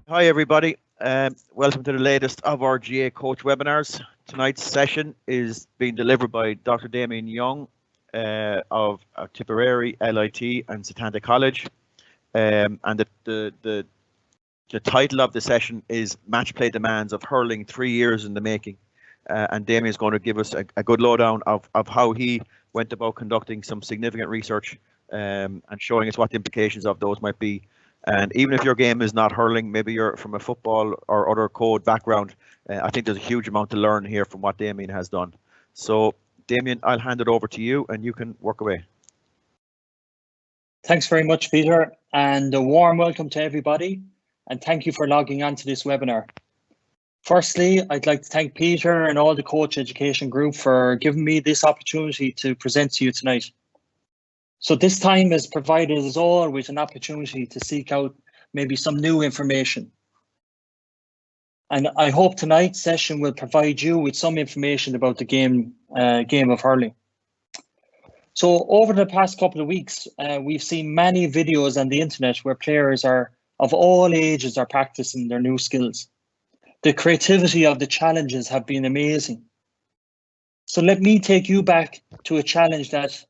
Hi everybody, welcome to the latest of our GAA coach webinars. Tonight's session is being delivered by Dr. Damien Young of Tipperary, LIT and Setanta College. And the title of the session is Matchplay Demands of Hurling 3 Years in the Making. And Damien is going to give us a good lowdown of how he went about conducting some significant research and showing us what the implications of those might be. And even if your game is not hurling, maybe you're from a football or other code background, I think there's a huge amount to learn here from what Damien has done. So Damien, I'll hand it over to you and you can work away. Thanks very much, Peter, and a warm welcome to everybody. And thank you for logging on to this webinar. Firstly, I'd like to thank Peter and all the Coach Education Group for giving me this opportunity to present to you tonight. So this time has provided us all with an opportunity to seek out maybe some new information. And I hope tonight's session will provide you with some information about the game of hurling. So over the past couple of weeks, we've seen many videos on the internet where players of all ages are practicing their new skills. The creativity of the challenges have been amazing. So let me take you back to a challenge that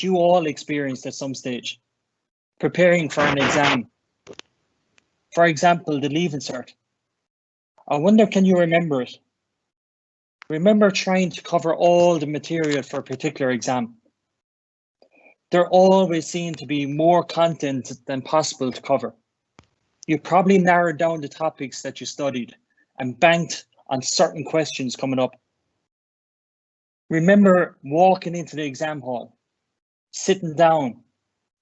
you all experienced at some stage, preparing for an exam. For example, the Leaving Cert. I wonder, can you remember it? Remember trying to cover all the material for a particular exam. There always seemed to be more content than possible to cover. You probably narrowed down the topics that you studied and banked on certain questions coming up. Remember walking into the exam hall, sitting down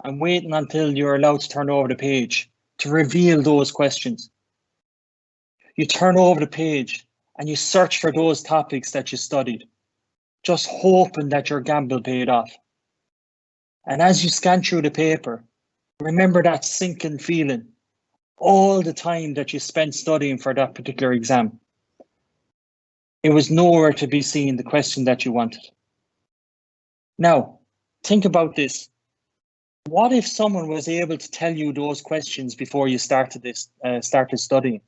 and waiting until you're allowed to turn over the page to reveal those questions. You turn over the page and you search for those topics that you studied, just hoping that your gamble paid off. And as you scan through the paper, remember that sinking feeling all the time that you spent studying for that particular exam. It was nowhere to be seen, the question that you wanted. Now, think about this. What if someone was able to tell you those questions before you started studying?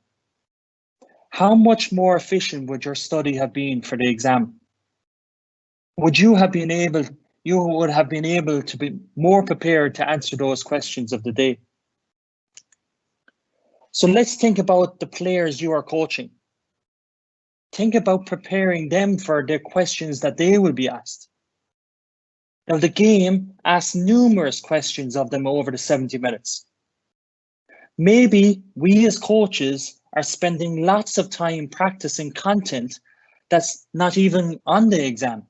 How much more efficient would your study have been for the exam? You would have been able to be more prepared to answer those questions of the day. So let's think about the players you are coaching. Think about preparing them for the questions that they will be asked. Now, the game asks numerous questions of them over the 70 minutes. Maybe we as coaches are spending lots of time practicing content that's not even on the exam.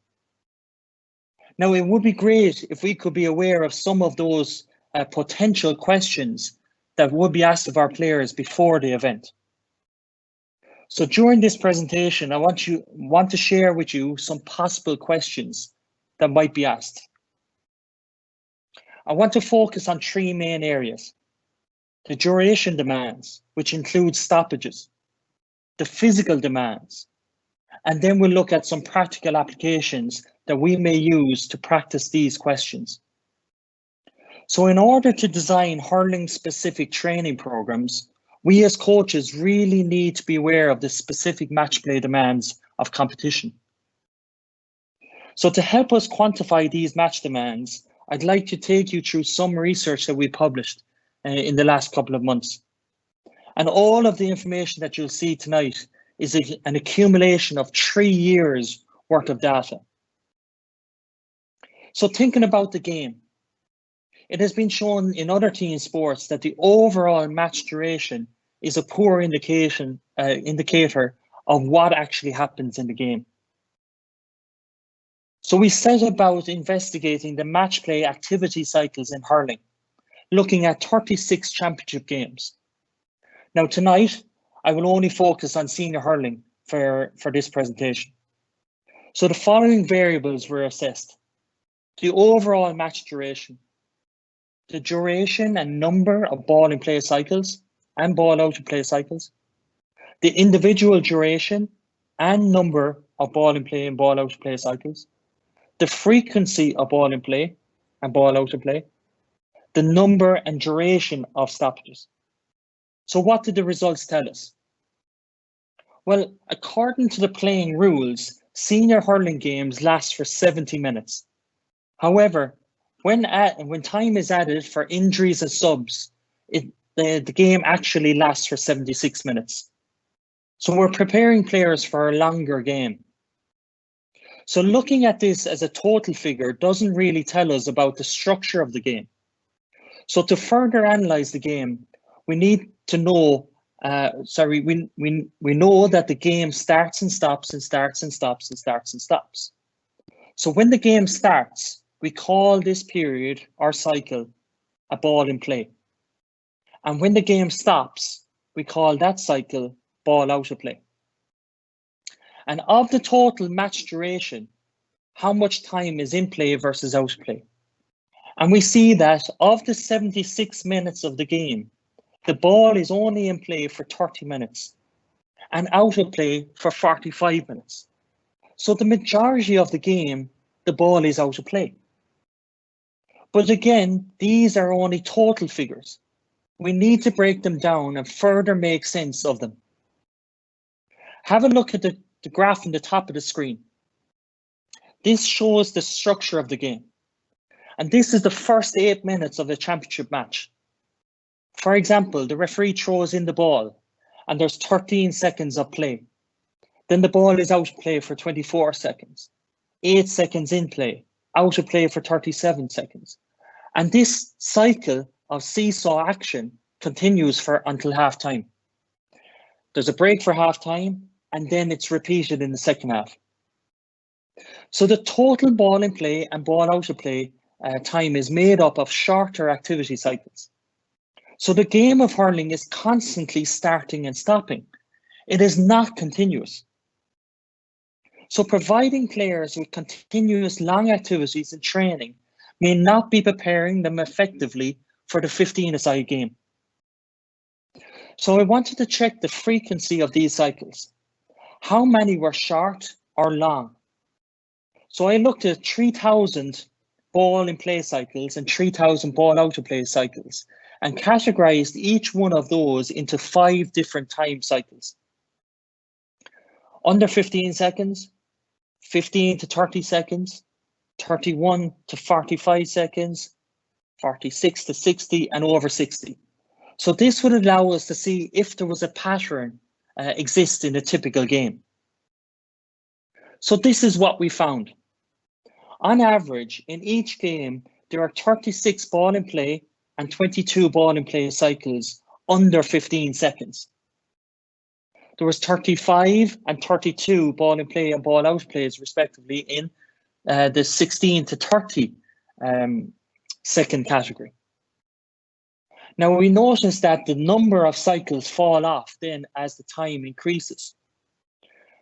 Now, it would be great if we could be aware of some of those potential questions that would be asked of our players before the event. So during this presentation, I want to share with you some possible questions that might be asked. I want to focus on three main areas: the duration demands, which includes stoppages, the physical demands, and then we'll look at some practical applications that we may use to practice these questions. So in order to design hurling specific training programs, we as coaches really need to be aware of the specific match play demands of competition. So to help us quantify these match demands, I'd like to take you through some research that we published in the last couple of months. And all of the information that you'll see tonight is an accumulation of 3 years worth of data. So thinking about the game, it has been shown in other team sports that the overall match duration is a poor indicator of what actually happens in the game. So we set about investigating the match play activity cycles in hurling, looking at 36 championship games. Now tonight, I will only focus on senior hurling for this presentation. So the following variables were assessed: the overall match duration, the duration and number of ball in play cycles and ball out of play cycles, the individual duration and number of ball in play and ball out of play cycles, the frequency of ball in play and ball out of play, the number and duration of stoppages. So what did the results tell us? Well, according to the playing rules, senior hurling games last for 70 minutes. However, when time is added for injuries and subs, the game actually lasts for 76 minutes. So we're preparing players for a longer game. So looking at this as a total figure doesn't really tell us about the structure of the game. So to further analyze the game, we need to know, we know that the game starts and stops and starts and stops and starts and stops. So when the game starts, we call this period or cycle a ball in play. And when the game stops, we call that cycle ball out of play. And of the total match duration, how much time is in play versus out of play? And we see that of the 76 minutes of the game, the ball is only in play for 30 minutes and out of play for 45 minutes. So the majority of the game, the ball is out of play. But again, these are only total figures. We need to break them down and further make sense of them. Have a look at the graph on the top of the screen. This shows the structure of the game. And this is the first 8 minutes of a championship match. For example, the referee throws in the ball and there's 13 seconds of play. Then the ball is out of play for 24 seconds, 8 seconds in play, out of play for 37 seconds. And this cycle of seesaw action continues until half time. There's a break for half time and then it's repeated in the second half. So the total ball in play and ball out of play time is made up of shorter activity cycles. So the game of hurling is constantly starting and stopping. It is not continuous. So providing players with continuous long activities and training may not be preparing them effectively for the 15-a-side game. So I wanted to check the frequency of these cycles. How many were short or long? So I looked at 3,000 ball in play cycles and 3,000 ball out of play cycles and categorized each one of those into 5 different time cycles. Under 15 seconds, 15 to 30 seconds, 31 to 45 seconds, 46 to 60 and over 60. So this would allow us to see if there was a pattern exist in a typical game. So this is what we found. On average, in each game, there are 36 ball in play and 22 ball in play cycles under 15 seconds. There was 35 and 32 ball in play and ball out plays respectively in the 16 to 30 second category. Now we notice that the number of cycles fall off then as the time increases,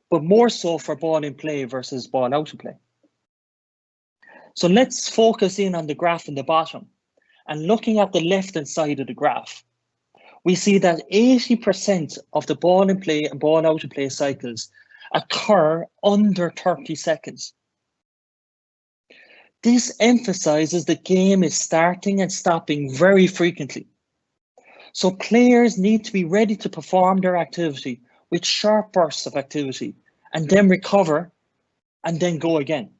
but more so for ball in play versus ball out of play. So let's focus in on the graph in the bottom, and looking at the left-hand side of the graph, we see that 80% of the ball in play and ball out of play cycles occur under 30 seconds. This emphasizes the game is starting and stopping very frequently. So players need to be ready to perform their activity with short bursts of activity and then recover and then go again.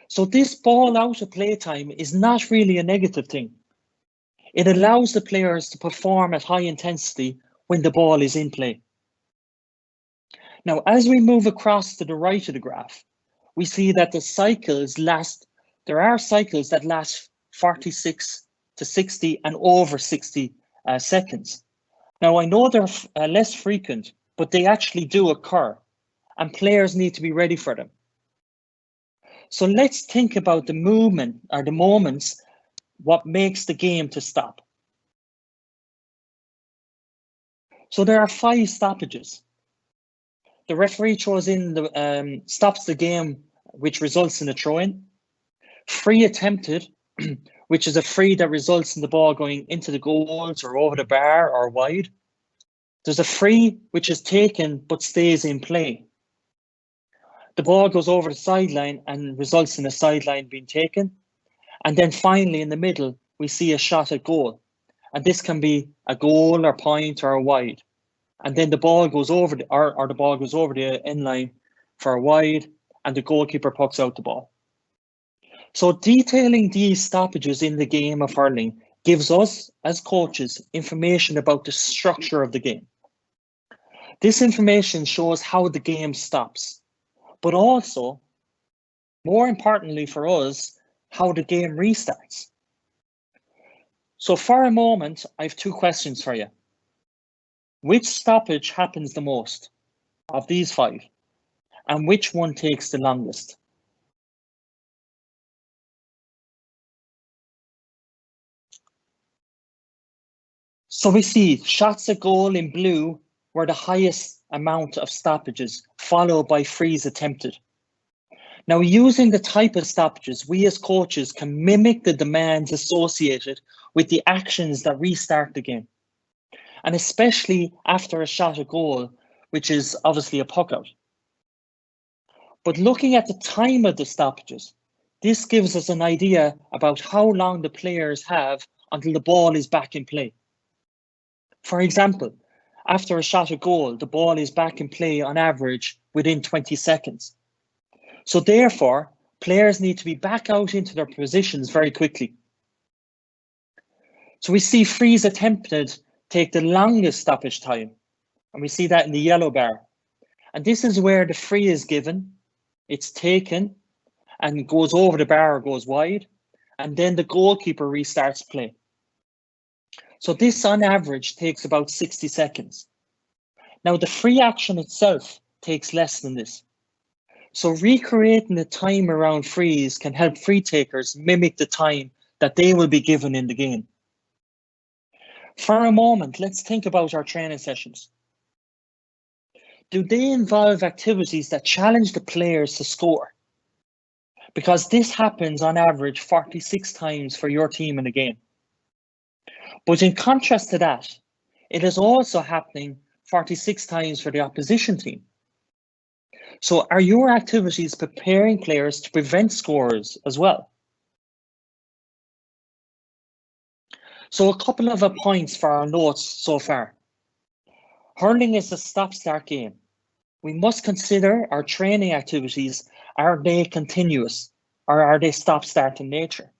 So this ball out of play time is not really a negative thing. It allows the players to perform at high intensity when the ball is in play. Now, as we move across to the right of the graph, we see that the cycles there are cycles that last 46 to 60 and over 60 seconds. Now, I know they're less frequent, but they actually do occur, and players need to be ready for them. So let's think about the movement or the moments, what makes the game to stop. So there are 5 stoppages. The referee throws in stops the game, which results in a throw-in. Free attempted, which is a free that results in the ball going into the goals or over the bar or wide. There's a free which is taken but stays in play. The ball goes over the sideline and results in a sideline being taken. And then finally in the middle, we see a shot at goal. And this can be a goal or point or a wide. And then the ball goes over the ball goes over the end line for a wide, and the goalkeeper pucks out the ball. So detailing these stoppages in the game of hurling gives us, as coaches, information about the structure of the game. This information shows how the game stops, but also, more importantly for us, how the game restarts. So for a moment, I have two questions for you. Which stoppage happens the most of these 5? And which one takes the longest? So we see shots at goal in blue were the highest amount of stoppages, followed by frees attempted. Now, using the type of stoppages, we as coaches can mimic the demands associated with the actions that restart the game. And especially after a shot at goal, which is obviously a puck out. But looking at the time of the stoppages, this gives us an idea about how long the players have until the ball is back in play. For example, after a shot at goal, the ball is back in play on average within 20 seconds. So therefore, players need to be back out into their positions very quickly. So we see frees attempted take the longest stoppage time, and we see that in the yellow bar. And this is where the free is given, it's taken, and goes over the bar or goes wide, and then the goalkeeper restarts play. So this on average takes about 60 seconds. Now the free action itself takes less than this. So recreating the time around frees can help free takers mimic the time that they will be given in the game. For a moment, let's think about our training sessions. Do they involve activities that challenge the players to score? Because this happens on average 46 times for your team in a game. But in contrast to that, it is also happening 46 times for the opposition team. So are your activities preparing players to prevent scores as well? So a couple of points for our notes so far. Hurling is a stop-start game. We must consider our training activities, are they continuous or are they stop-start in nature?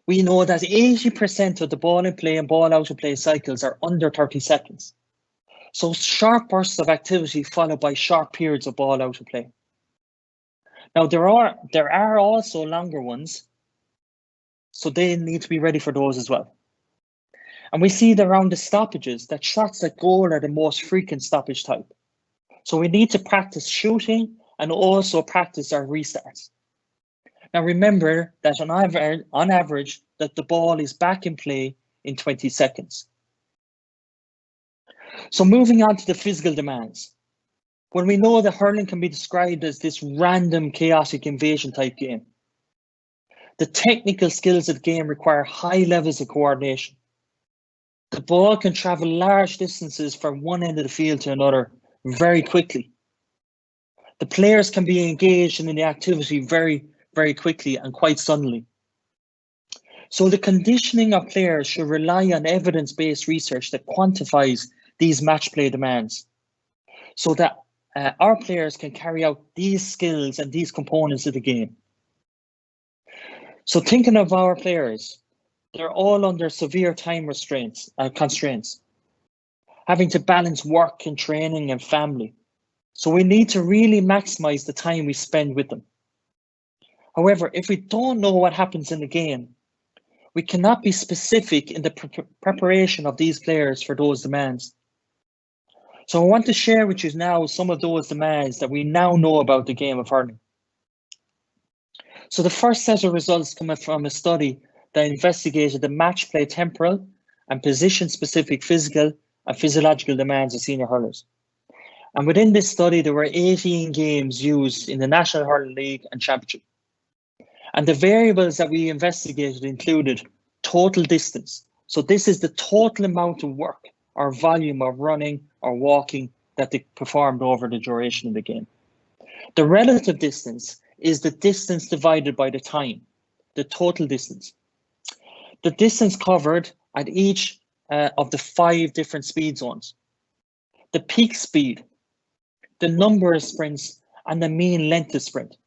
We know that 80% of the ball in play and ball out of play cycles are under 30 seconds. So short bursts of activity followed by short periods of ball out of play. Now there are also longer ones, so they need to be ready for those as well. And we see that around the stoppages that shots at goal are the most frequent stoppage type. So we need to practice shooting and also practice our restarts. Now remember that on average that the ball is back in play in 20 seconds. So moving on to the physical demands. When we know that hurling can be described as this random chaotic invasion type game, the technical skills of the game require high levels of coordination. The ball can travel large distances from one end of the field to another very quickly. The players can be engaged in the activity very, very quickly and quite suddenly. So the conditioning of players should rely on evidence-based research that quantifies these match play demands so that our players can carry out these skills and these components of the game. So thinking of our players, they're all under severe time constraints, having to balance work and training and family. So we need to really maximize the time we spend with them. However, if we don't know what happens in the game, we cannot be specific in the preparation of these players for those demands. So I want to share with you now some of those demands that we now know about the game of hurling. So the first set of results come from a study that investigated the match play temporal and position-specific physical and physiological demands of senior hurlers. And within this study, there were 18 games used in the National Hurling League and Championship. And the variables that we investigated included total distance. So this is the total amount of work or volume of running or walking that they performed over the duration of the game. The relative distance is the distance divided by the time, the total distance. The distance covered at each of the 5 different speed zones: the peak speed, the number of sprints, and the mean length of sprint.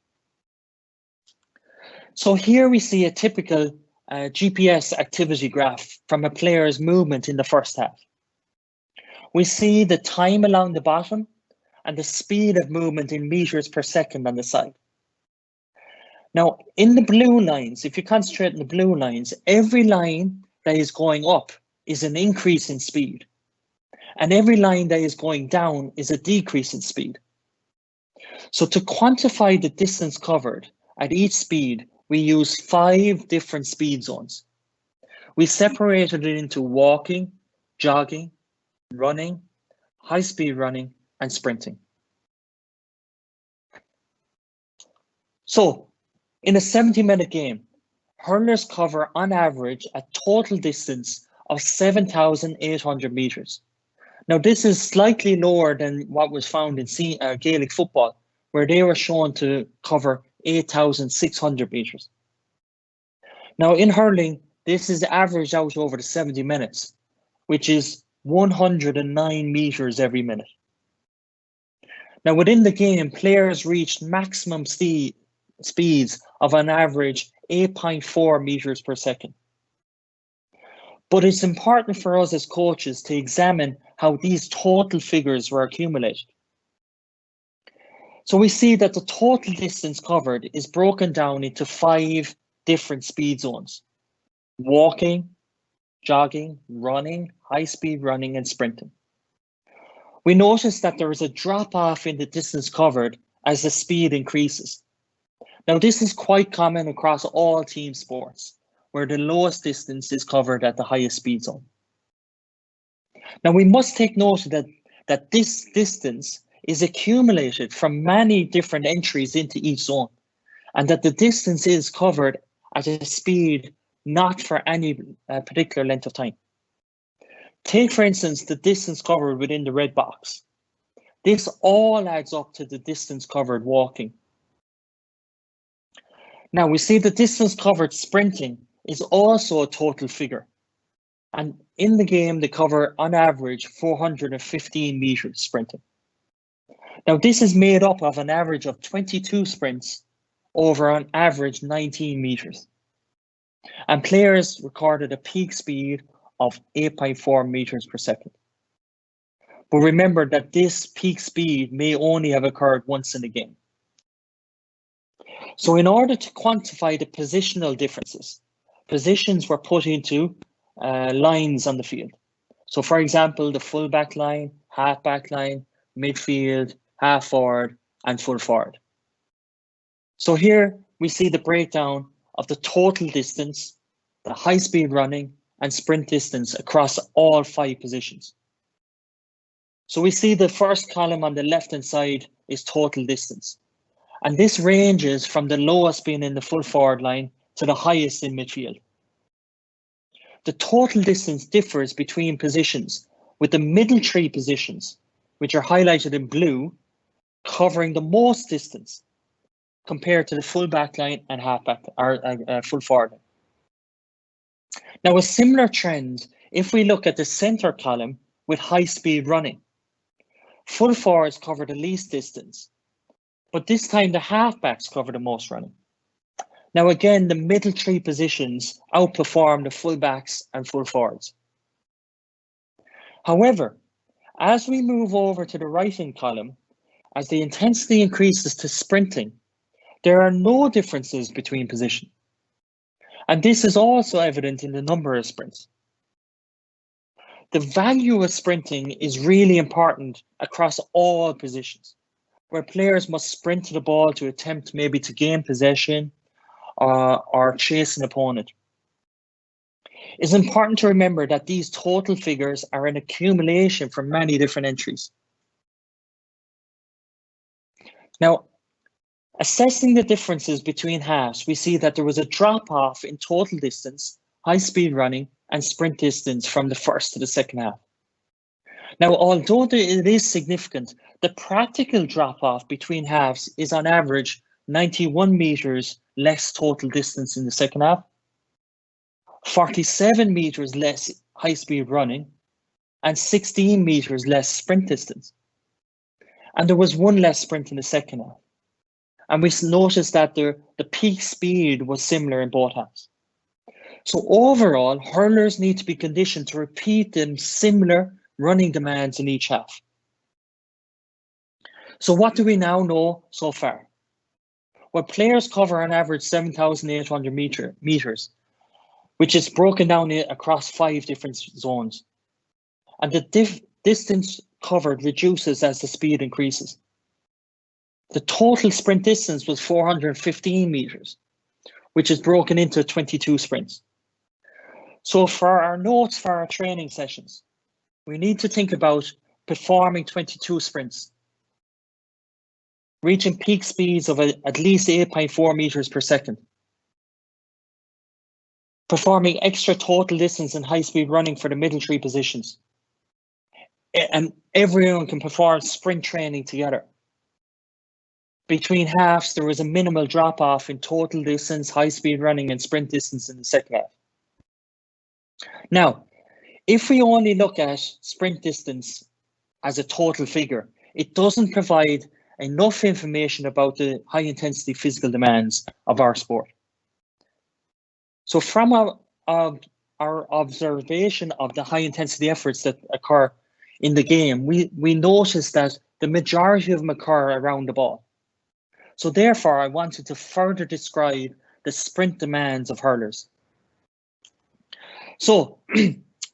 So here we see a typical GPS activity graph from a player's movement in the first half. We see the time along the bottom and the speed of movement in meters per second on the side. Now, in the blue lines, if you concentrate on the blue lines, every line that is going up is an increase in speed, and every line that is going down is a decrease in speed. So to quantify the distance covered at each speed, we use 5 different speed zones. We separated it into walking, jogging, running, high-speed running, and sprinting. So, in a 70-minute game, hurlers cover on average a total distance of 7,800 meters. Now, this is slightly lower than what was found in Gaelic football, where they were shown to cover 8,600 meters. Now, in hurling, this is averaged out over the 70 minutes, which is 109 meters every minute. Now, within the game, players reached maximum speeds of an average 8.4 meters per second. But it's important for us as coaches to examine how these total figures were accumulated. So we see that the total distance covered is broken down into 5 different speed zones: walking, jogging, running, high-speed running, and sprinting. We notice that there is a drop-off in the distance covered as the speed increases. Now, this is quite common across all team sports, where the lowest distance is covered at the highest speed zone. Now, we must take note that this distance is accumulated from many different entries into each zone, and that the distance is covered at a speed not for any particular length of time. Take, for instance, the distance covered within the red box. This all adds up to the distance covered walking. Now, we see the distance covered sprinting is also a total figure. And in the game, they cover on average 415 meters sprinting. Now, this is made up of an average of 22 sprints over an average 19 meters. And players recorded a peak speed of 8.4 meters per second. But remember that this peak speed may only have occurred once in a game. So in order to quantify the positional differences, positions were put into lines on the field. So for example, the full back line, half back line, midfield, half forward, and full forward. So here we see the breakdown of the total distance, the high speed running, and sprint distance across all 5 positions. So we see the first column on the left-hand side is total distance. And this ranges from the lowest being in the full forward line to the highest in midfield. The total distance differs between positions, with the middle 3 positions, which are highlighted in blue, covering the most distance compared to the full back line and half back or full forward line. Now, a similar trend if we look at the center column with high speed running. Full forwards cover the least distance, but this time the halfbacks cover the most running. Now again, the middle 3 positions outperform the fullbacks and full forwards. However, as we move over to the right-hand column, as the intensity increases to sprinting, there are no differences between positions. And this is also evident in the number of sprints. The value of sprinting is really important across all positions, where players must sprint to the ball to attempt maybe to gain possession or chase an opponent. It's important to remember that these total figures are an accumulation from many different entries. Now, assessing the differences between halves, we see that there was a drop-off in total distance, high-speed running, and sprint distance from the first to the second half. Now, although it is significant, the practical drop-off between halves is on average 91 meters less total distance in the second half, 47 meters less high-speed running, and 16 meters less sprint distance. And there was one less sprint in the second half. And we noticed that the peak speed was similar in both halves. So overall, hurlers need to be conditioned to repeat them similar running demands in each half. So what do we now know so far? Well, players cover on average 7,800 meters, which is broken down across 5 different zones. And the distance covered reduces as the speed increases. The total sprint distance was 415 meters, which is broken into 22 sprints. So for our notes for our training sessions, we need to think about performing 22 sprints, reaching peak speeds of at least 8.4 meters per second, performing extra total distance in high-speed running for the middle 3 positions. And everyone can perform sprint training together. Between halves, there was a minimal drop-off in total distance, high-speed running, and sprint distance in the second half. Now, if we only look at sprint distance as a total figure, it doesn't provide enough information about the high-intensity physical demands of our sport. So from our observation of the high-intensity efforts that occur in the game, we notice that the majority of them occur around the ball. So therefore, I wanted to further describe the sprint demands of hurlers. So,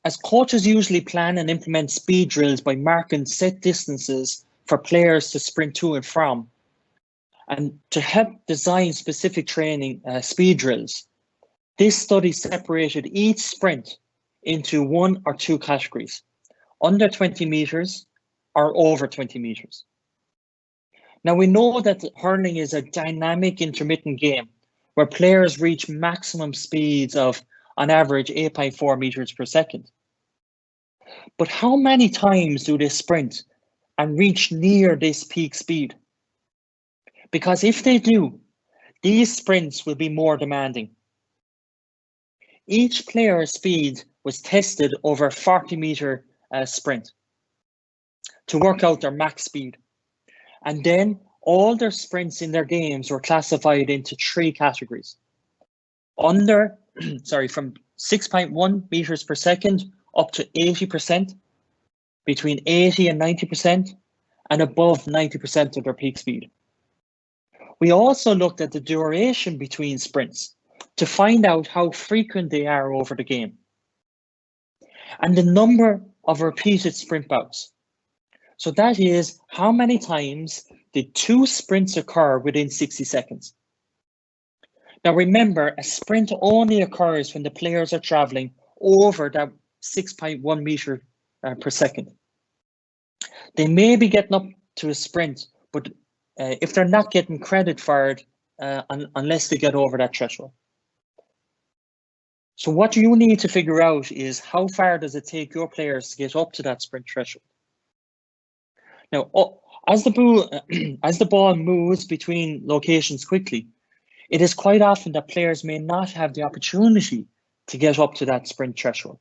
as coaches usually plan and implement speed drills by marking set distances for players to sprint to and from, and to help design specific training speed drills, this study separated each sprint into 1 or 2 categories, under 20 meters or over 20 meters. Now we know that hurling is a dynamic intermittent game where players reach maximum speeds of, on average, 8.4 meters per second. But how many times do they sprint and reach near this peak speed? Because if they do, these sprints will be more demanding. Each player's speed was tested over a 40-meter sprint to work out their max speed. And then all their sprints in their games were classified into 3 categories. From 6.1 meters per second up to 80%, between 80 and 90%, and above 90% of their peak speed. We also looked at the duration between sprints to find out how frequent they are over the game, and the number of repeated sprint bouts. So that is, how many times did 2 sprints occur within 60 seconds? Now remember, a sprint only occurs when the players are traveling over that 6.1 meter per second. They may be getting up to a sprint, but if they're not getting credit for it unless they get over that threshold. So what you need to figure out is how far does it take your players to get up to that sprint threshold? Now, as the ball moves between locations quickly, it is quite often that players may not have the opportunity to get up to that sprint threshold.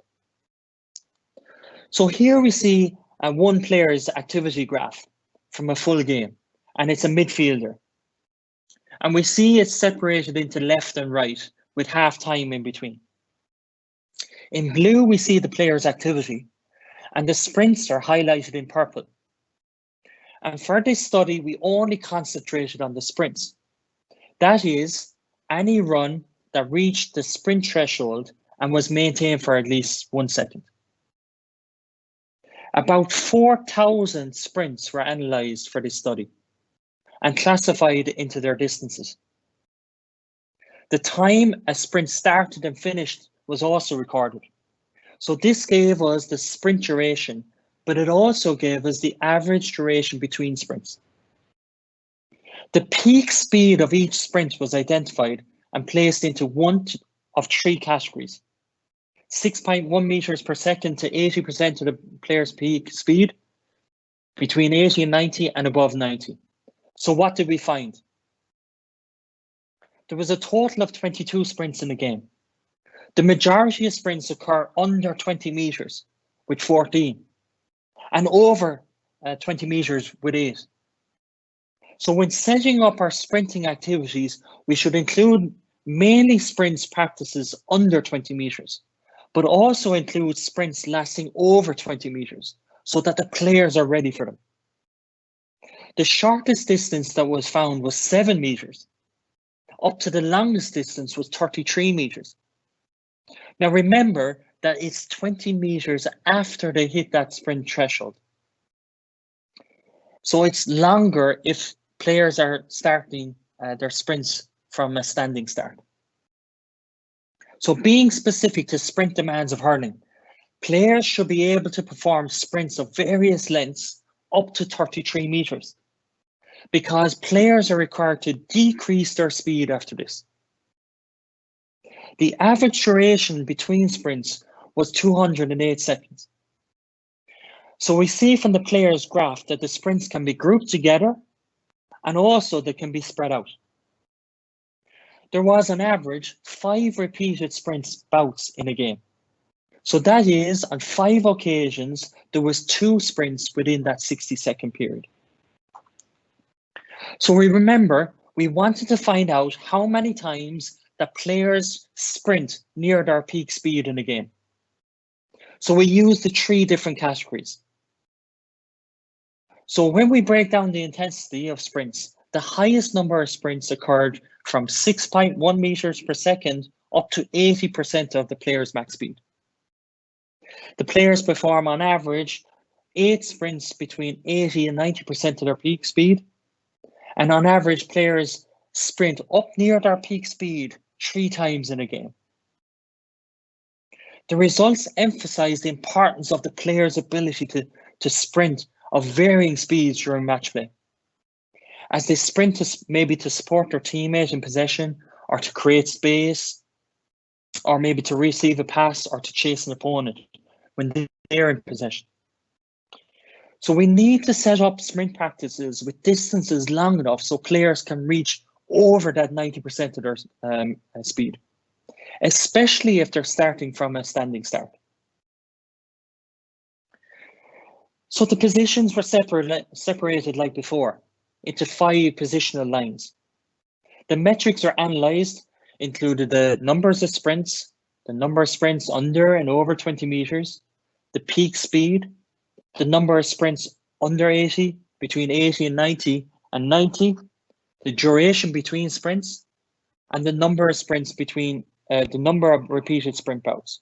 So here we see one player's activity graph from a full game, and it's a midfielder. And we see it's separated into left and right with half time in between. In blue, we see the player's activity, and the sprints are highlighted in purple. And for this study, we only concentrated on the sprints. That is, any run that reached the sprint threshold and was maintained for at least 1 second. About 4,000 sprints were analysed for this study and classified into their distances. The time a sprint started and finished was also recorded. So this gave us the sprint duration, but it also gave us the average duration between sprints. The peak speed of each sprint was identified and placed into 1 of 3 categories. 6.1 meters per second to 80% of the player's peak speed, between 80 and 90, and above 90. So what did we find? There was a total of 22 sprints in the game. The majority of sprints occur under 20 meters with 14 and over 20 meters with 8. So when setting up our sprinting activities, we should include mainly sprints practices under 20 meters, but also include sprints lasting over 20 meters so that the players are ready for them. The shortest distance that was found was 7 meters. Up to the longest distance was 33 meters. Now remember that it's 20 meters after they hit that sprint threshold. So it's longer if players are starting their sprints from a standing start. So being specific to sprint demands of hurling, players should be able to perform sprints of various lengths up to 33 meters because players are required to decrease their speed after this. The average duration between sprints was 208 seconds. So we see from the players' graph that the sprints can be grouped together and also they can be spread out. There was on average 5 repeated sprints bouts in a game. So that is, on 5 occasions, there was 2 sprints within that 60-second period. So we wanted to find out how many times that players sprint near their peak speed in a game. So we used the 3 different categories. So when we break down the intensity of sprints, the highest number of sprints occurred from 6.1 meters per second up to 80% of the player's max speed. The players perform on average 8 sprints between 80 and 90% of their peak speed. And on average, players sprint up near their peak speed 3 times in a game. The results emphasize the importance of the player's ability to sprint of varying speeds during match play. As they sprint maybe to support their teammate in possession or to create space, or maybe to receive a pass or to chase an opponent when they're in possession. So we need to set up sprint practices with distances long enough so players can reach over that 90% of their speed, especially if they're starting from a standing start. So the positions were separated like before into 5 positional lines. The metrics are analysed, included the numbers of sprints, the number of sprints under and over 20 meters, the peak speed, the number of sprints under 80, between 80 and 90, the duration between sprints, and the number of sprints between the number of repeated sprint bouts.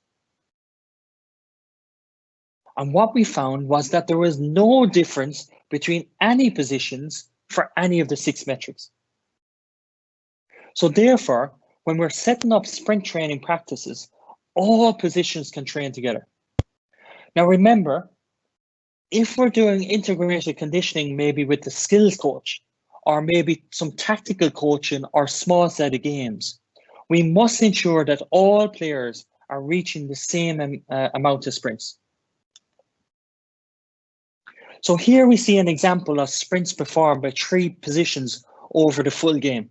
And what we found was that there was no difference between any positions for any of the 6 metrics. So therefore, when we're setting up sprint training practices, all positions can train together. Now remember, if we're doing integrated conditioning, maybe with the skills coach, or maybe some tactical coaching or small set of games, we must ensure that all players are reaching the same amount of sprints. So here we see an example of sprints performed by 3 positions over the full game.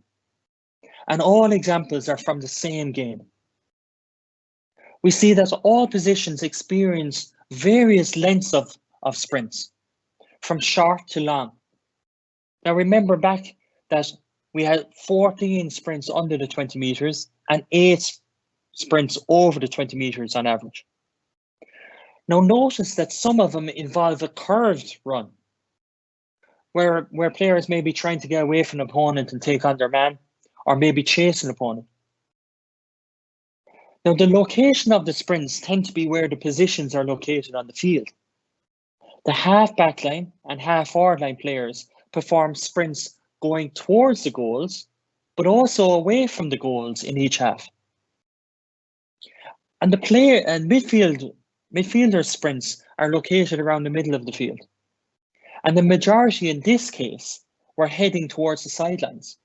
And all examples are from the same game. We see that all positions experience various lengths of sprints, from short to long. Now remember back that we had 14 sprints under the 20 meters and 8 sprints over the 20 meters on average. Now notice that some of them involve a curved run, where players may be trying to get away from an opponent and take on their man, or maybe chase an opponent. Now the location of the sprints tend to be where the positions are located on the field. The half back line and half forward line players perform sprints going towards the goals, but also away from the goals in each half. And the player and midfielder sprints are located around the middle of the field. And the majority in this case were heading towards the sidelines.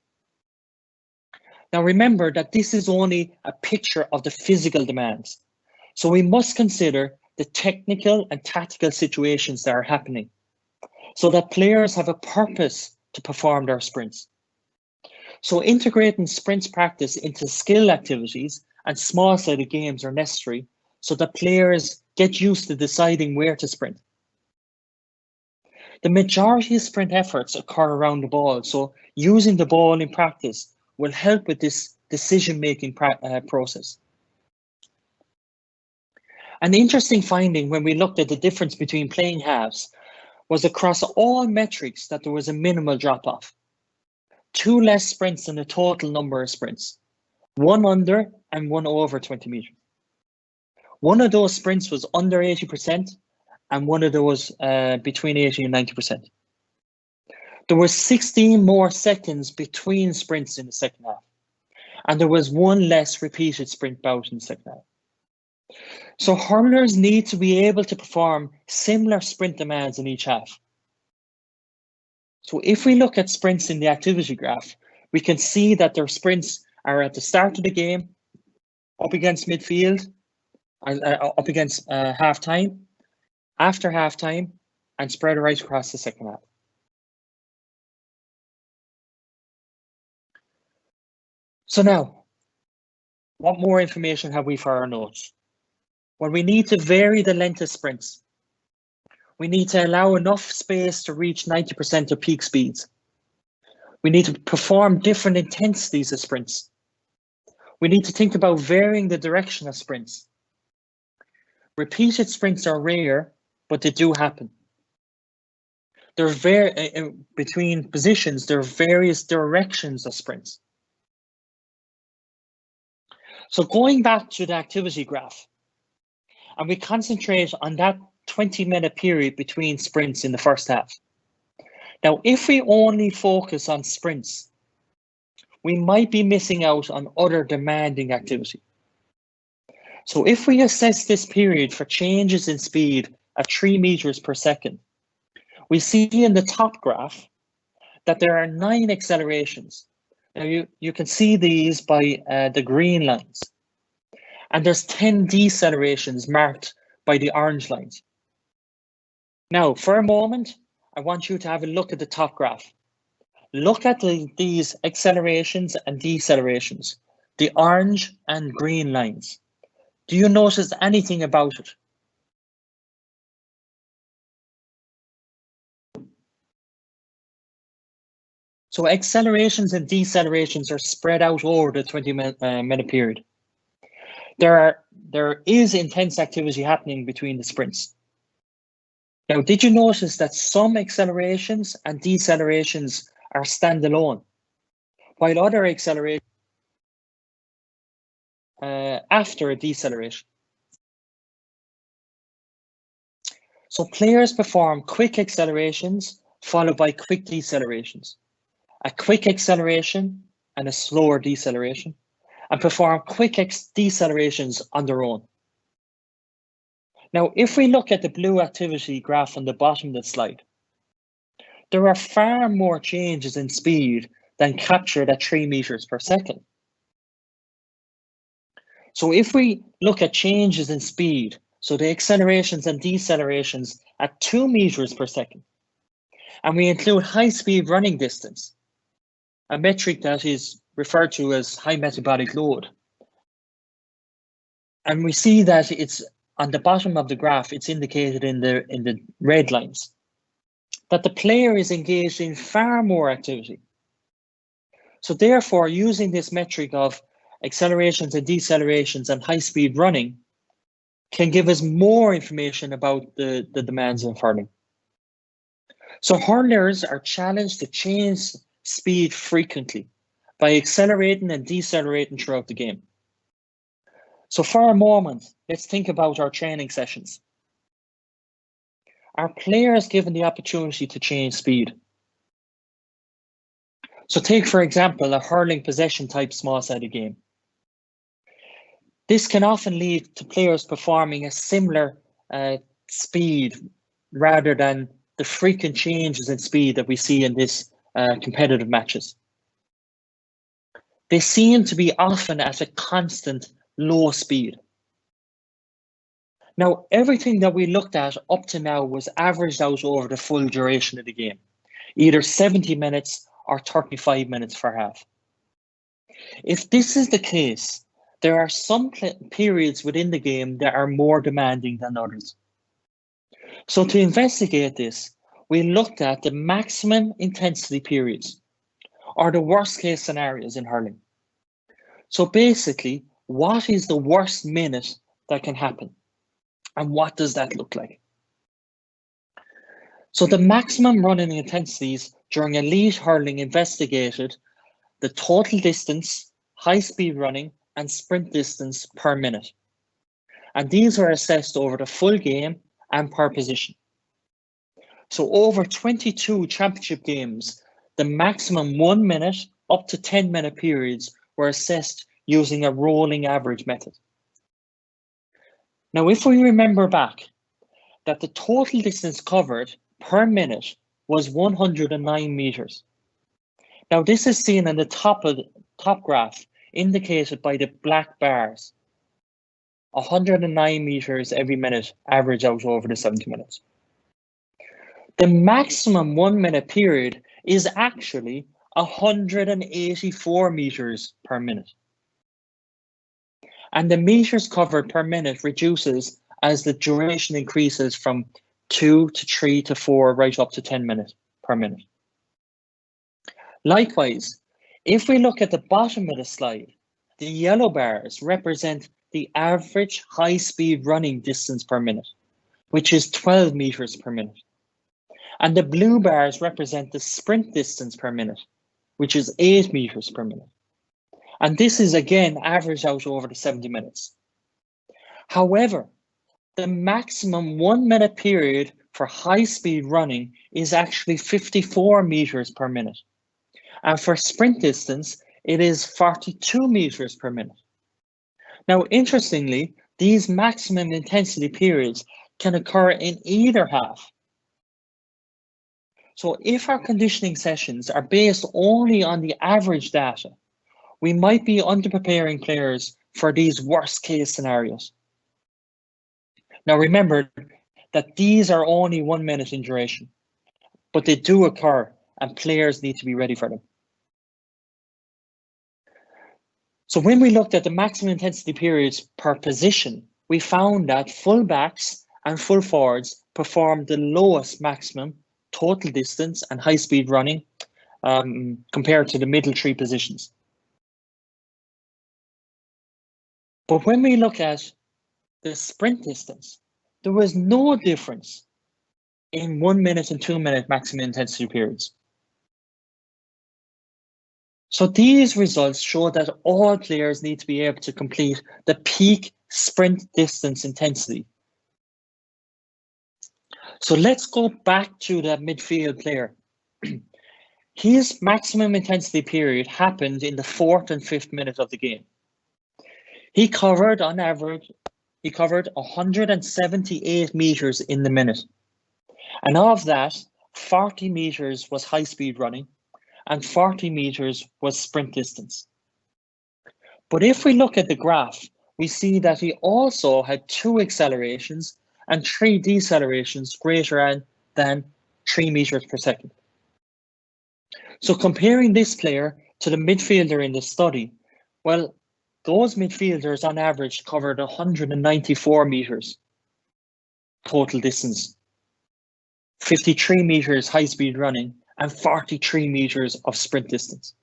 Now remember that this is only a picture of the physical demands. So we must consider the technical and tactical situations that are happening so that players have a purpose to perform their sprints. So integrating sprints practice into skill activities and small-sided games are necessary so that players get used to deciding where to sprint. The majority of sprint efforts occur around the ball, so using the ball in practice will help with this decision-making process. An interesting finding when we looked at the difference between playing halves was across all metrics that there was a minimal drop-off. 2 less sprints than the total number of sprints, 1 under and 1 over 20 meters. One of those sprints was under 80% and one of those between 80 and 90%. There were 16 more seconds between sprints in the second half, and there was 1 less repeated sprint bout in the second half. So hurlers need to be able to perform similar sprint demands in each half. So if we look at sprints in the activity graph, we can see that their sprints are at the start of the game, up against midfield, up against half-time, after half-time, and spread right across the second half. So now, what more information have we for our notes? Well, we need to vary the length of sprints. We need to allow enough space to reach 90% of peak speeds. We need to perform different intensities of sprints. We need to think about varying the direction of sprints. Repeated sprints are rare, but they do happen. Between positions, there are various directions of sprints. So going back to the activity graph, and we concentrate on that 20-minute period between sprints in the first half. Now, if we only focus on sprints, we might be missing out on other demanding activity. So if we assess this period for changes in speed at 3 meters per second, we see in the top graph that there are 9 accelerations. Now you can see these by the green lines. And there's 10 decelerations marked by the orange lines. Now, for a moment, I want you to have a look at the top graph. Look at these accelerations and decelerations, the orange and green lines. Do you notice anything about it? So accelerations and decelerations are spread out over the 20-minute period. There is intense activity happening between the sprints. Now, did you notice that some accelerations and decelerations are standalone, while other accelerations after a deceleration? So players perform quick accelerations followed by quick decelerations, a quick acceleration and a slower deceleration, and perform quick decelerations on their own. Now, if we look at the blue activity graph on the bottom of the slide, there are far more changes in speed than captured at 3 meters per second. So if we look at changes in speed, so the accelerations and decelerations at 2 meters per second, and we include high speed running distance, a metric that is referred to as high metabolic load. And we see that it's on the bottom of the graph, it's indicated in the red lines, that the player is engaged in far more activity. So therefore, using this metric of accelerations and decelerations and high speed running can give us more information about the demands of hurling. So hurlers are challenged to change speed frequently by accelerating and decelerating throughout the game. So for a moment, let's think about our training sessions. Are players given the opportunity to change speed? So take, for example, a hurling possession type small-sided game. This can often lead to players performing a similar speed rather than the frequent changes in speed that we see in this competitive matches. They seem to be often at a constant low speed. Now, everything that we looked at up to now was averaged out over the full duration of the game, either 70 minutes or 35 minutes for half. If this is the case, there are some periods within the game that are more demanding than others. So to investigate this, we looked at the maximum intensity periods, or the worst case scenarios in hurling. So basically, what is the worst minute that can happen? And what does that look like? So the maximum running intensities during elite hurling investigated the total distance, high speed running, and sprint distance per minute. And these were assessed over the full game and per position. So over 22 championship games, the maximum 1 minute up to 10-minute periods were assessed using a rolling average method. Now, if we remember back that the total distance covered per minute was 109 meters. Now, this is seen in the top graph, indicated by the black bars. 109 meters every minute, average out over the 70 minutes. The maximum 1 minute period is actually 184 meters per minute. And the meters covered per minute reduces as the duration increases from 2 to 3 to 4, right up to 10 minutes per minute. Likewise, if we look at the bottom of the slide, the yellow bars represent the average high-speed running distance per minute, which is 12 meters per minute. And the blue bars represent the sprint distance per minute, which is 8 meters per minute. And this is again averaged out over the 70 minutes. However, the maximum 1 minute period for high-speed running is actually 54 meters per minute. And for sprint distance, it is 42 meters per minute. Now, interestingly, these maximum intensity periods can occur in either half. So if our conditioning sessions are based only on the average data, we might be underpreparing players for these worst case scenarios. Now, remember that these are only 1 minute in duration, but they do occur and players need to be ready for them. So when we looked at the maximum intensity periods per position, we found that fullbacks and full forwards performed the lowest maximum total distance and high speed running compared to the middle three positions. But when we look at the sprint distance, there was no difference in 1 minute and 2 minute maximum intensity periods. So these results show that all players need to be able to complete the peak sprint distance intensity. So let's go back to the midfield player. His maximum intensity period happened in the 4th and 5th minute of the game. He covered, on average, 178 meters in the minute. And of that, 40 meters was high speed running and 40 meters was sprint distance. But if we look at the graph, we see that he also had 2 accelerations and 3 decelerations greater than 3 meters per second. So comparing this player to the midfielder in the study, well, those midfielders on average covered 194 meters total distance, 53 meters high speed running, and 43 meters of sprint distance.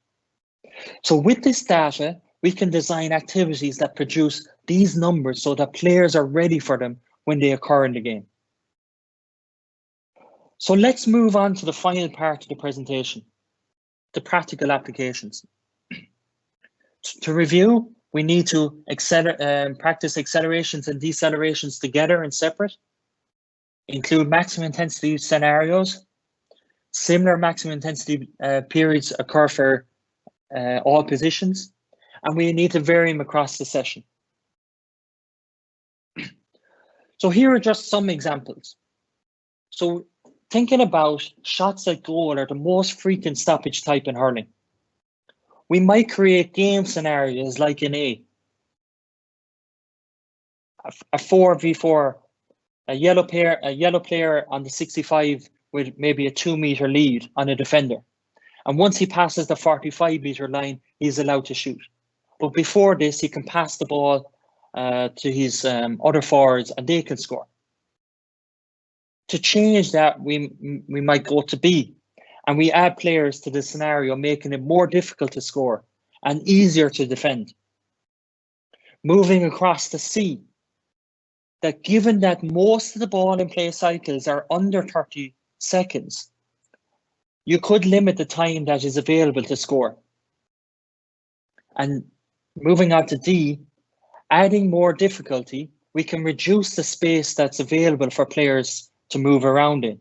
So with this data, we can design activities that produce these numbers so that players are ready for them when they occur in the game. So let's move on to the final part of the presentation, the practical applications. To review, we need to practice accelerations and decelerations together and separate, include maximum intensity scenarios. Similar maximum intensity periods occur for all positions, and we need to vary them across the session. So here are just some examples. So thinking about shots at goal are the most frequent stoppage type in hurling. We might create game scenarios like in a 4v4, a yellow player on the 65 with maybe a 2 meter lead on a defender. And once he passes the 45 meter line, he's allowed to shoot. but before this, he can pass the ball to his other forwards and they can score. To change that, we might go to B and we add players to the scenario, making it more difficult to score and easier to defend. Moving across to C, that given that most of the ball in play cycles are under 30 seconds, you could limit the time that is available to score. And moving on to D, adding more difficulty, we can reduce the space that's available for players to move around in.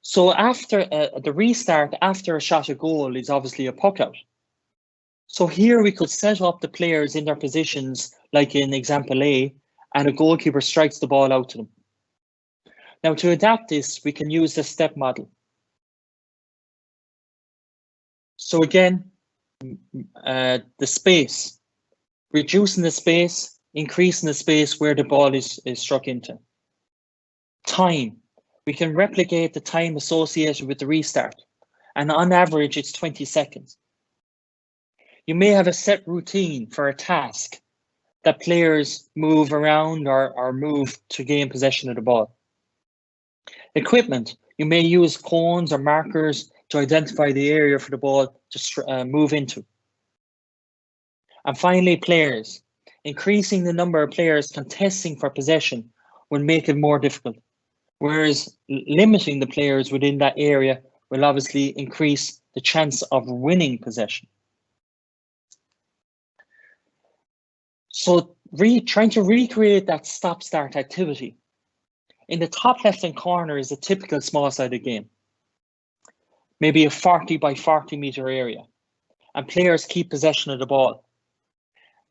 So after the restart, after a shot at goal is obviously a puck out. So here we could set up the players in their positions, like in example A, and a goalkeeper strikes the ball out to them. Now to adapt this, we can use the step model. So again, the space, reducing the space, increasing the space where the ball is struck into. Time, we can replicate the time associated with the restart, and on average it's 20 seconds. You may have a set routine for a task that players move around or move to gain possession of the ball. Equipment, you may use cones or markers to identify the area for the ball to move into. And finally, players. Increasing the number of players contesting for possession will make it more difficult, whereas limiting the players within that area will obviously increase the chance of winning possession. So trying to recreate that stop-start activity. In the top left-hand corner is a typical small-sided game, maybe a 40 by 40 meter area, and players keep possession of the ball.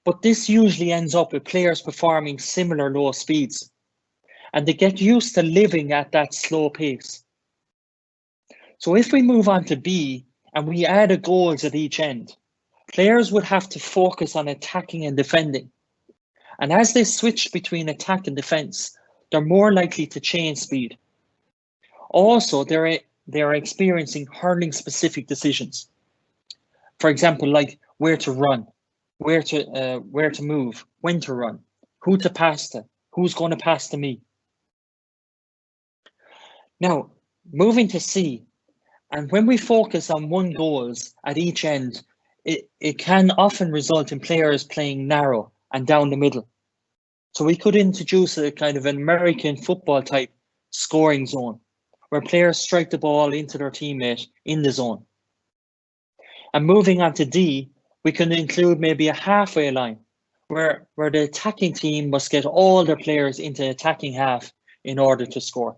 But this usually ends up with players performing similar low speeds, and they get used to living at that slow pace. So if we move on to B and we add goals at each end, players would have to focus on attacking and defending. And as they switch between attack and defense, they're more likely to change speed. Also, they're experiencing hurling specific decisions. For example, like where to run, where to move, when to run, who to pass to, who's going to pass to me. Now, moving to C, and when we focus on one goals at each end, it can often result in players playing narrow and down the middle. So we could introduce a kind of an American football type scoring zone where players strike the ball into their teammate in the zone. And moving on to D, we can include maybe a halfway line where the attacking team must get all their players into attacking half in order to score.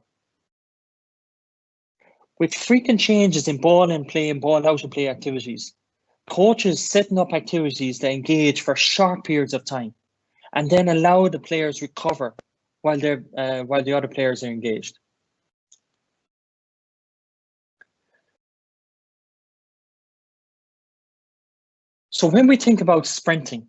With frequent changes in ball in play and ball out of play activities, coaches setting up activities that engage for short periods of time and then allow the players recover while the other players are engaged. So when we think about sprinting,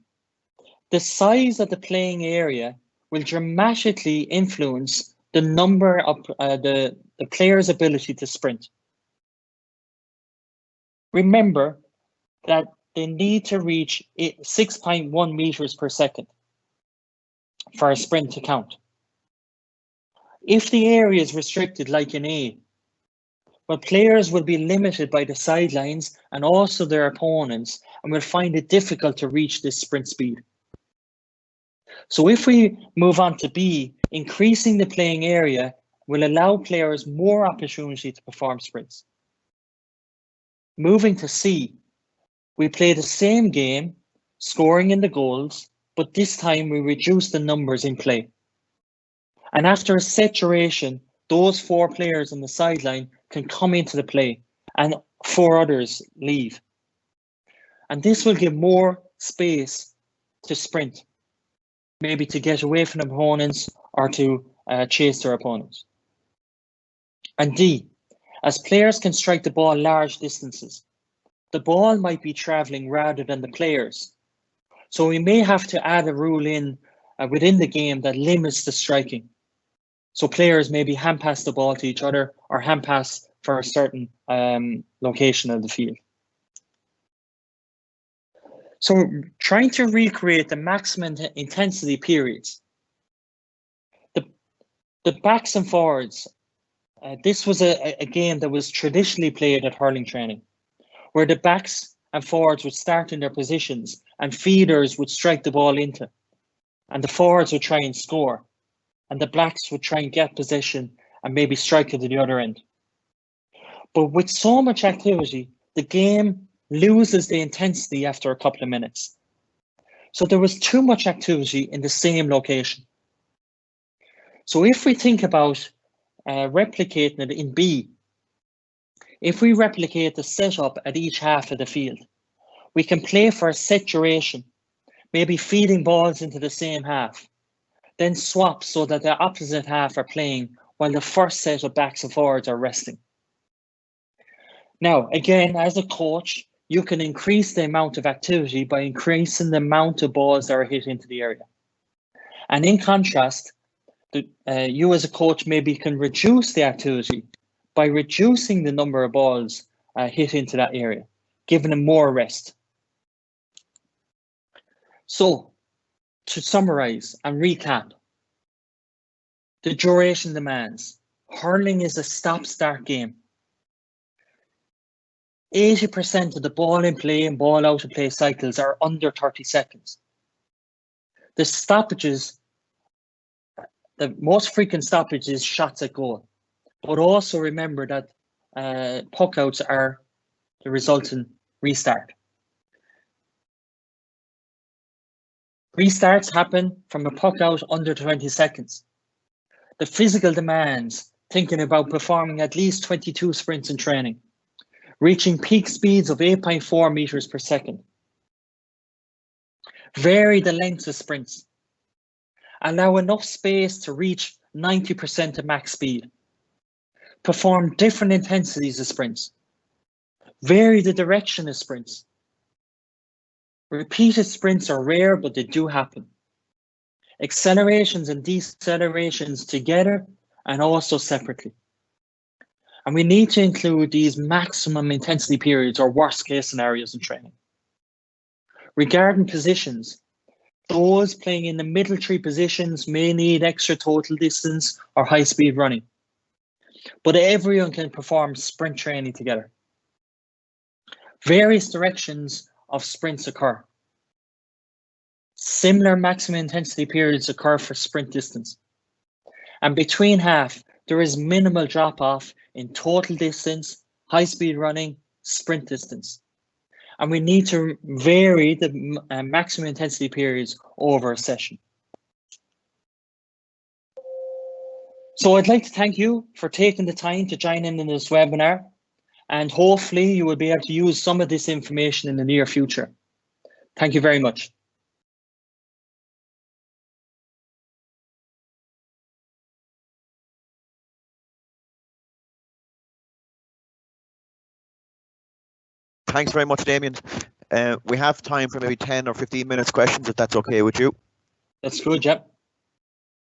the size of the playing area will dramatically influence the number of the player's ability to sprint. Remember that they need to reach 6.1 meters per second for a sprint to count. If the area is restricted like in A, well, players will be limited by the sidelines and also their opponents and will find it difficult to reach this sprint speed. So if we move on to B, increasing the playing area will allow players more opportunity to perform sprints. Moving to C, we play the same game, scoring in the goals, but this time we reduce the numbers in play. And after a set duration, those 4 players on the sideline can come into the play and 4 others leave. And this will give more space to sprint, maybe to get away from the opponents or to chase their opponents. And D, as players can strike the ball large distances, the ball might be traveling rather than the players. So we may have to add a rule in within the game that limits the striking. So players maybe hand pass the ball to each other or hand pass for a certain location of the field. So trying to recreate the maximum intensity periods. The backs and forwards, this was a game that was traditionally played at hurling training, where the backs and forwards would start in their positions and feeders would strike the ball into, and the forwards would try and score, and the blacks would try and get possession and maybe strike it to the other end. But with so much activity, the game loses the intensity after a couple of minutes. So there was too much activity in the same location. So if we think about replicating it in B, if we replicate the setup at each half of the field, we can play for a set duration, maybe feeding balls into the same half, then swap so that the opposite half are playing while the first set of backs and forwards are resting. Now, again, as a coach, you can increase the amount of activity by increasing the amount of balls that are hit into the area. And in contrast, you as a coach maybe can reduce the activity by reducing the number of balls hit into that area, giving them more rest. So, to summarize and recap, the duration demands. Hurling is a stop-start game. 80% of the ball in play and ball out of play cycles are under 30 seconds. The stoppages, the most frequent stoppage is shots at goal. But also remember that puck outs are the resultant restart. Restarts happen from a puck out under 20 seconds. The physical demands, thinking about performing at least 22 sprints in training, reaching peak speeds of 8.4 meters per second. Vary the lengths of sprints. Allow enough space to reach 90% of max speed. Perform different intensities of sprints. Vary the direction of sprints. Repeated sprints are rare, but they do happen. Accelerations and decelerations together and also separately. And we need to include these maximum intensity periods or worst case scenarios in training. Regarding positions, those playing in the middle three positions may need extra total distance or high speed running. But everyone can perform sprint training together. Various directions of sprints occur. Similar maximum intensity periods occur for sprint distance. And between half, there is minimal drop-off in total distance, high-speed running, sprint distance. And we need to vary the maximum intensity periods over a session. So I'd like to thank you for taking the time to join in this webinar, and hopefully you will be able to use some of this information in the near future. Thank you very much. Thanks very much, Damien. We have time for maybe 10 or 15 minutes questions, if that's okay with you. That's good, yep.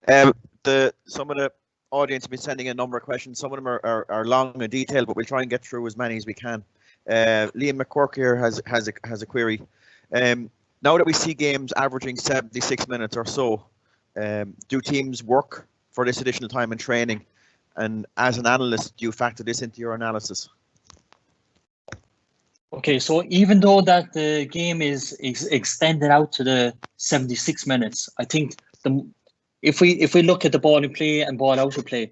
Some of the audience have been sending a number of questions. Some of them are long and detailed, but we'll try and get through as many as we can. Liam McQuirk here has a query. Now that we see games averaging 76 minutes or so, do teams work for this additional time in training? And as an analyst, do you factor this into your analysis? Okay, so even though that the game is extended out to the 76 minutes, I think if we look at the ball in play and ball out of play,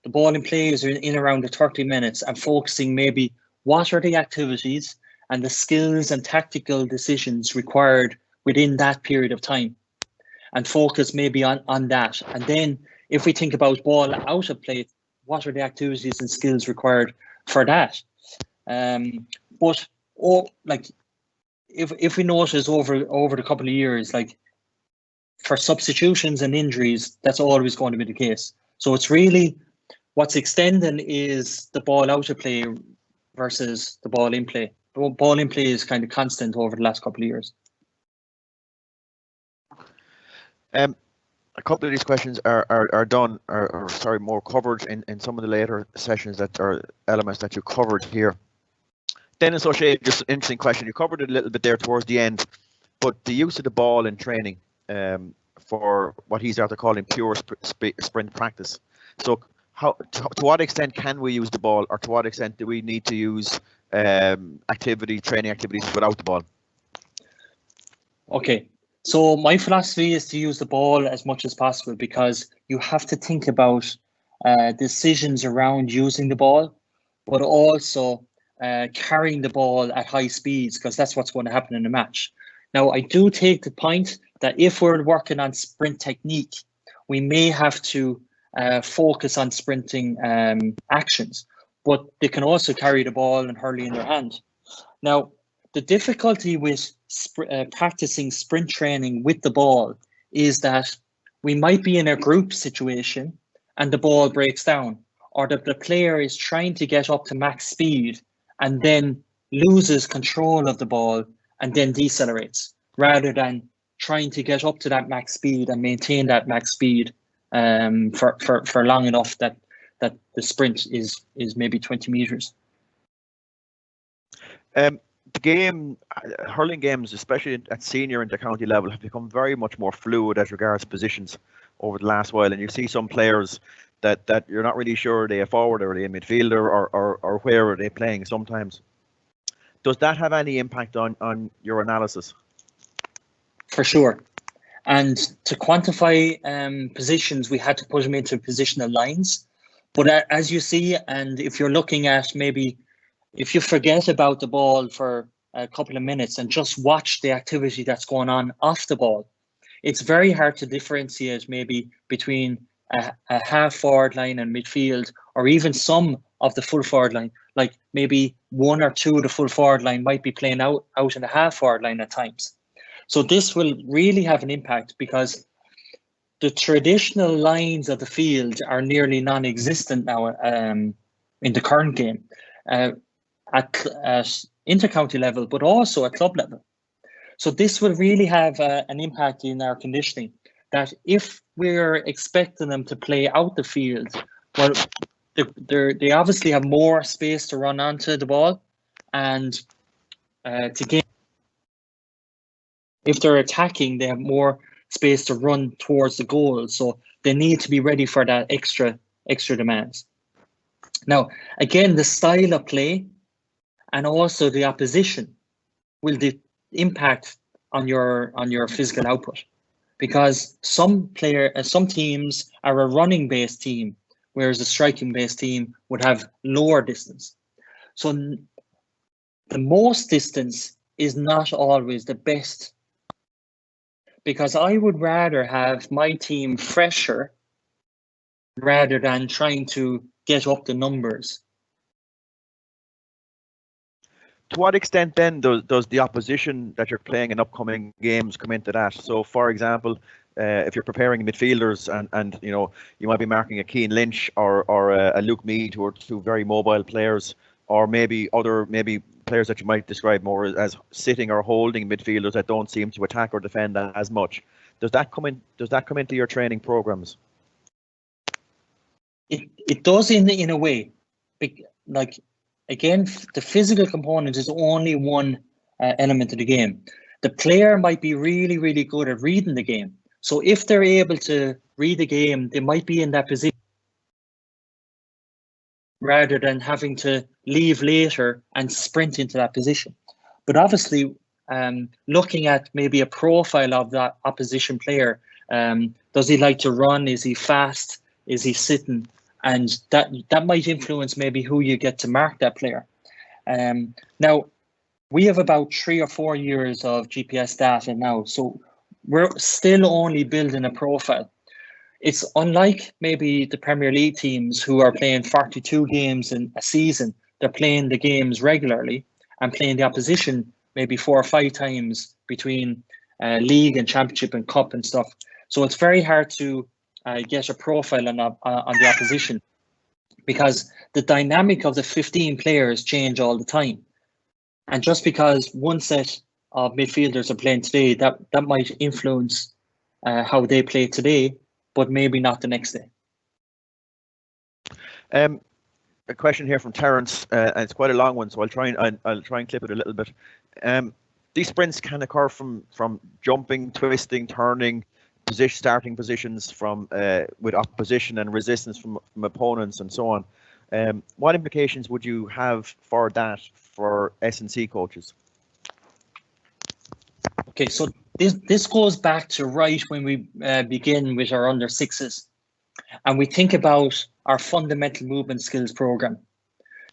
the ball in play is in around the 30 minutes and focusing maybe what are the activities and the skills and tactical decisions required within that period of time, and focus maybe on that. And then if we think about ball out of play, what are the activities and skills required for that? But like if we notice over the couple of years, like for substitutions and injuries, that's always going to be the case. So it's really what's extending is the ball out of play versus the ball in play. The ball in play is kind of constant over the last couple of years. A couple of these questions are done, or sorry, more covered in some of the later sessions that are elements that you covered here. Dennis O'Shea, just an interesting question. You covered it a little bit there towards the end. but the use of the ball in training for what he's after calling pure sprint practice. So to what extent can we use the ball, or to what extent do we need to use training activities without the ball? Okay, so my philosophy is to use the ball as much as possible, because you have to think about decisions around using the ball, but also carrying the ball at high speeds, because that's what's going to happen in the match. Now, I do take the point that if we're working on sprint technique, we may have to focus on sprinting actions, but they can also carry the ball and hurl in their hand. Now, the difficulty with practicing sprint training with the ball is that we might be in a group situation and the ball breaks down, or that the player is trying to get up to max speed and then loses control of the ball and then decelerates, rather than trying to get up to that max speed and maintain that max speed for long enough that the sprint is maybe 20 meters. The game, hurling games, especially at senior and the county level, have become very much more fluid as regards positions over the last while, and you see some players that you're not really sure, are they a forward or are they a midfielder, or where are they playing sometimes. Does that have any impact on your analysis? For sure. And to quantify positions, we had to put them into positional lines. But as you see, and if you're looking at maybe, if you forget about the ball for a couple of minutes and just watch the activity that's going on off the ball, it's very hard to differentiate maybe between a half forward line and midfield, or even some of the full forward line. Like maybe one or two of the full forward line might be playing out in the half forward line at times. So this will really have an impact, because the traditional lines of the field are nearly non-existent now in the current game at intercounty level, but also at club level. So this will really have an impact in our conditioning, that if we're expecting them to play out the field, well, they obviously have more space to run onto the ball, and to gain. If they're attacking, they have more space to run towards the goal. So they need to be ready for that extra demands. Now, again, the style of play and also the opposition will impact on your physical output, because some teams are a running based team, whereas a striking based team would have lower distance. So the most distance is not always the best, because I would rather have my team fresher rather than trying to get up the numbers. To what extent then does the opposition that you're playing in upcoming games come into that? So, for example, if you're preparing midfielders and you might be marking a Keane Lynch or a Luke Mead, who are two very mobile players, or maybe players that you might describe more as sitting or holding midfielders that don't seem to attack or defend as much. Does that come into your training programs? It does in a way. Like, again, the physical component is only one element of the game. The player might be really, really good at reading the game. So if they're able to read the game, they might be in that position rather than having to leave later and sprint into that position. But obviously, looking at maybe a profile of that opposition player, does he like to run? Is he fast? Is he sitting? And that might influence maybe who you get to mark that player. Now, we have about 3 or 4 years of GPS data now, so we're still only building a profile. It's unlike maybe the Premier League teams who are playing 42 games in a season. They're playing the games regularly and playing the opposition maybe 4 or 5 times between league and championship and cup and stuff. So it's very hard to get a profile on the opposition, because the dynamic of the 15 players change all the time. And just because one set of midfielders are playing today, that might influence how they play today, but maybe not the next day. A question here from Terence, and it's quite a long one, so I'll try and clip it a little bit. these sprints can occur from jumping, twisting, turning, starting positions from with opposition and resistance from opponents and so on. What implications would you have for that for S&C coaches? Okay, so this goes back to right when we begin with our under sixes, and we think about our fundamental movement skills program.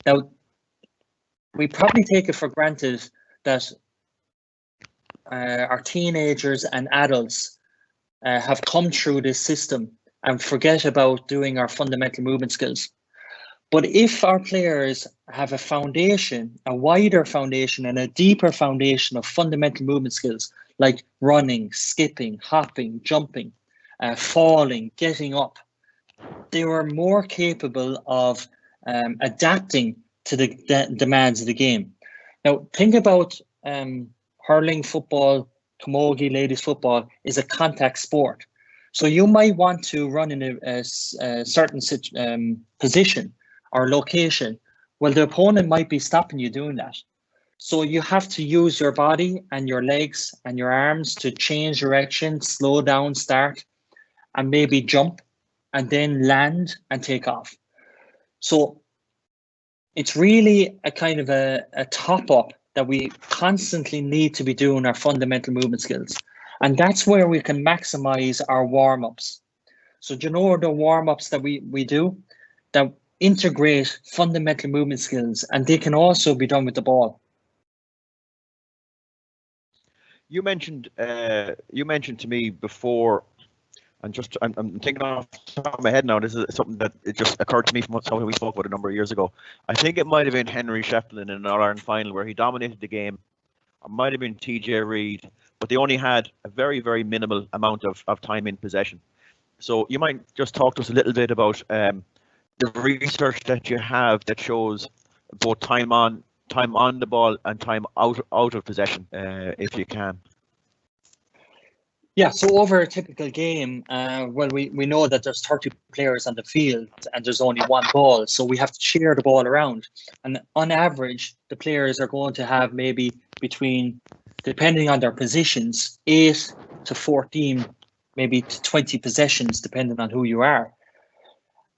Now, we probably take it for granted that our teenagers and adults have come through this system and forget about doing our fundamental movement skills. But if our players have a foundation, a wider foundation and a deeper foundation of fundamental movement skills, like running, skipping, hopping, jumping, falling, getting up, they were more capable of adapting to the demands of the game. Now, think about hurling, football, camogie, ladies football is a contact sport. So you might want to run in a certain position or location. Well, the opponent might be stopping you doing that. So you have to use your body and your legs and your arms to change direction, slow down, start, and maybe jump, and then land and take off. So it's really a kind of a top up that we constantly need to be doing our fundamental movement skills. And that's where we can maximize our warm-ups. So do you know the warm-ups that we do that integrate fundamental movement skills, and they can also be done with the ball? You mentioned to me before, and just I'm thinking off the top of my head now. This is something that it just occurred to me from something we spoke about a number of years ago. I think it might have been Henry Shefflin in an All-Ireland final where he dominated the game. It might have been TJ Reid, but they only had a very, very minimal amount of time in possession. So you might just talk to us a little bit about the research that you have that shows both time on the ball and time out of possession, if you can. Yeah, so over a typical game, well, we know that there's 30 players on the field and there's only one ball, so we have to share the ball around. And on average, the players are going to have maybe between, depending on their positions, 8 to 14, maybe to 20 possessions, depending on who you are.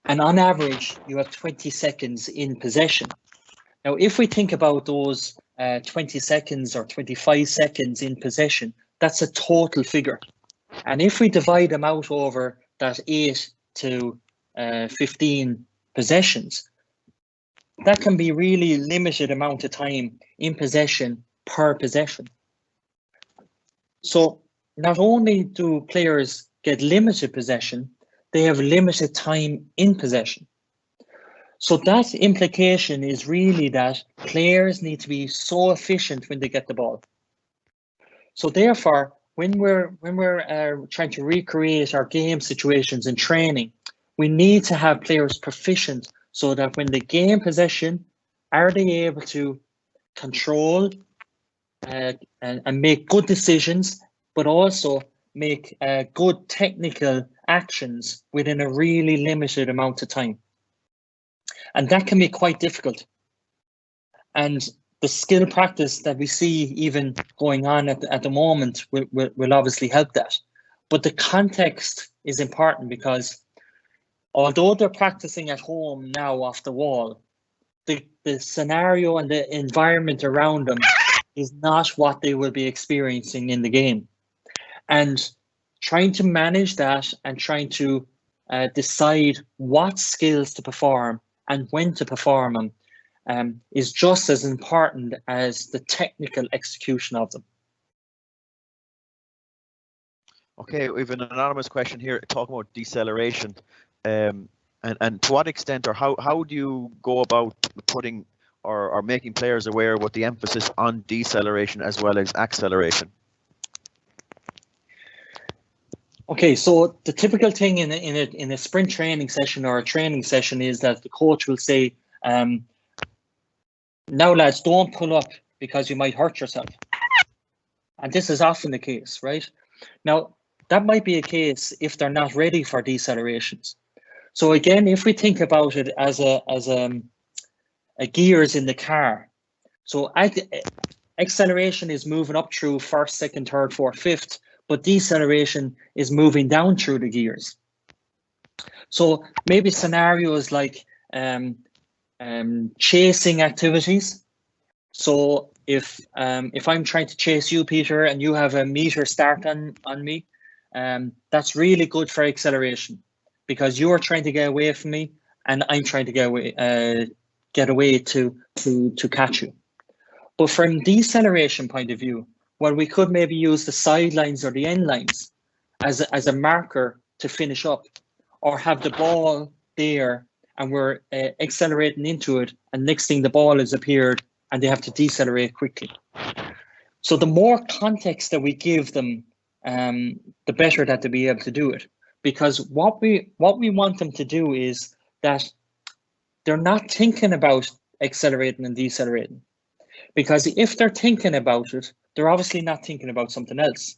And on average, you have 20 seconds in possession. Now, if we think about those 20 seconds or 25 seconds in possession, that's a total figure. And if we divide them out over that 8 to 15 possessions, that can be really limited amount of time in possession per possession. So not only do players get limited possession, they have limited time in possession. So that implication is really that players need to be so efficient when they get the ball. So therefore, when we're trying to recreate our game situations in training, we need to have players proficient so that when they gain possession, are they able to control and make good decisions, but also make good technical actions within a really limited amount of time. And that can be quite difficult. And the skill practice that we see even going on at the moment will obviously help that. But the context is important because although they're practicing at home now off the wall, the scenario and the environment around them is not what they will be experiencing in the game. And trying to manage that and trying to decide what skills to perform and when to perform them is just as important as the technical execution of them. Okay, we have an anonymous question here talking about deceleration. And to what extent or how do you go about putting or making players aware with the emphasis on deceleration as well as acceleration? Okay, so the typical thing in a sprint training session or a training session is that the coach will say, now lads, don't pull up because you might hurt yourself. And this is often the case, right? Now, that might be a case if they're not ready for decelerations. So again, if we think about it as a gears in the car, so acceleration is moving up through first, second, third, fourth, fifth, but deceleration is moving down through the gears. So maybe scenarios like chasing activities. So if I'm trying to chase you, Peter, and you have a meter start on me, that's really good for acceleration, because you are trying to get away from me and I'm trying to get away to catch you. But from deceleration point of view, well, we could maybe use the sidelines or the end lines as a marker to finish up, or have the ball there and we're accelerating into it, and next thing the ball has appeared and they have to decelerate quickly. So the more context that we give them, the better that they'll be able to do it. Because what we want them to do is that they're not thinking about accelerating and decelerating. Because if they're thinking about it, they're obviously not thinking about something else.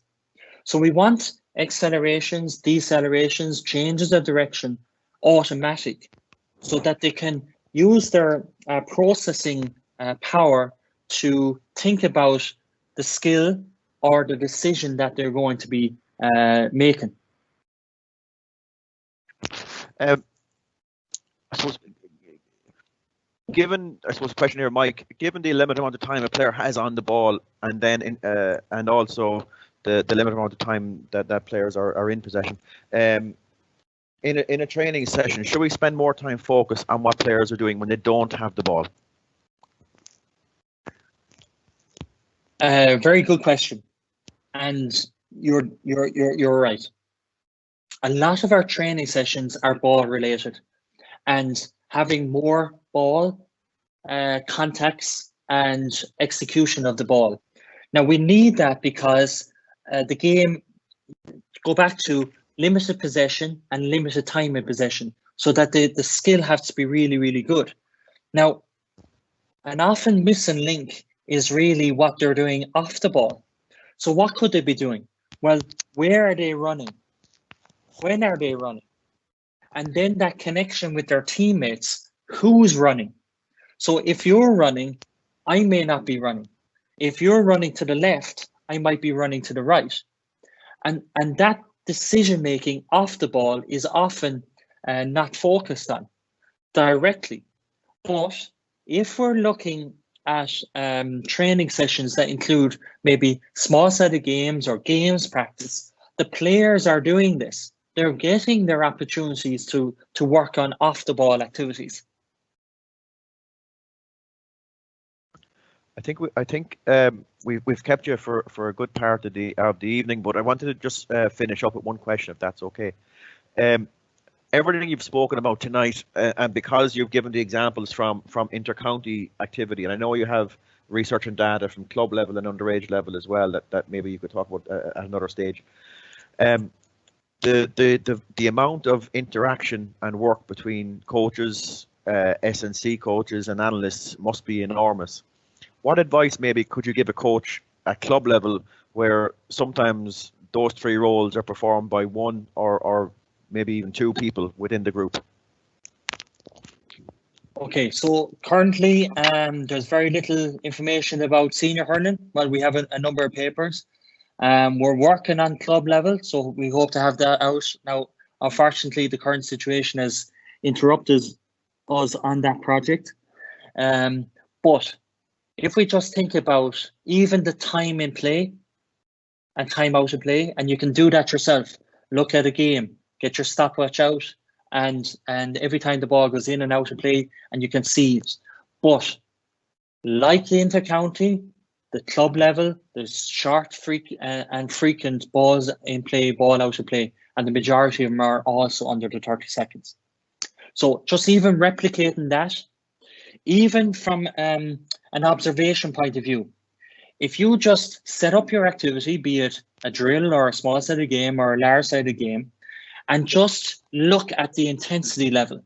So we want accelerations, decelerations, changes of direction automatic, so that they can use their processing power to think about the skill or the decision that they're going to be making. I suppose, question here, Mike, given the limited amount of time a player has on the ball, and then and also the limited amount of time that players are in possession, in a training session, should we spend more time focused on what players are doing when they don't have the ball? Very good question, and you're right. A lot of our training sessions are ball related, and having more ball contacts and execution of the ball. Now we need that because the game, go back to limited possession and limited time in possession, so that the skill has to be really, really good. Now, an often missing link is really what they're doing off the ball. So what could they be doing? Well, where are they running? When are they running? And then that connection with their teammates, who's running? So if you're running, I may not be running. If you're running to the left, I might be running to the right. And that decision making off the ball is often not focused on directly. But if we're looking at training sessions that include maybe small set of games or games practice, the players are doing this. They're getting their opportunities to work on off the ball activities. I think we've kept you for a good part of the evening, but I wanted to just finish up with one question, if that's okay. Everything you've spoken about tonight, and because you've given the examples from inter-county activity, and I know you have research and data from club level and underage level as well, that maybe you could talk about at another stage. The amount of interaction and work between coaches, S&C coaches and analysts must be enormous. What advice maybe could you give a coach at club level, where sometimes those three roles are performed by one or maybe even two people within the group? Okay, so currently there's very little information about senior hurling. Well, we have a number of papers. We're working on club level, so we hope to have that out. Now, unfortunately, the current situation has interrupted us on that project. But if we just think about even the time in play and time out of play, and you can do that yourself, look at a game, get your stopwatch out, and every time the ball goes in and out of play, and you can see it. But like the inter-county, the club level, there's short, and frequent balls in play, ball out of play, and the majority of them are also under the 30 seconds. So just even replicating that, even from an observation point of view, if you just set up your activity, be it a drill or a small sided game or a large sided game, and just look at the intensity level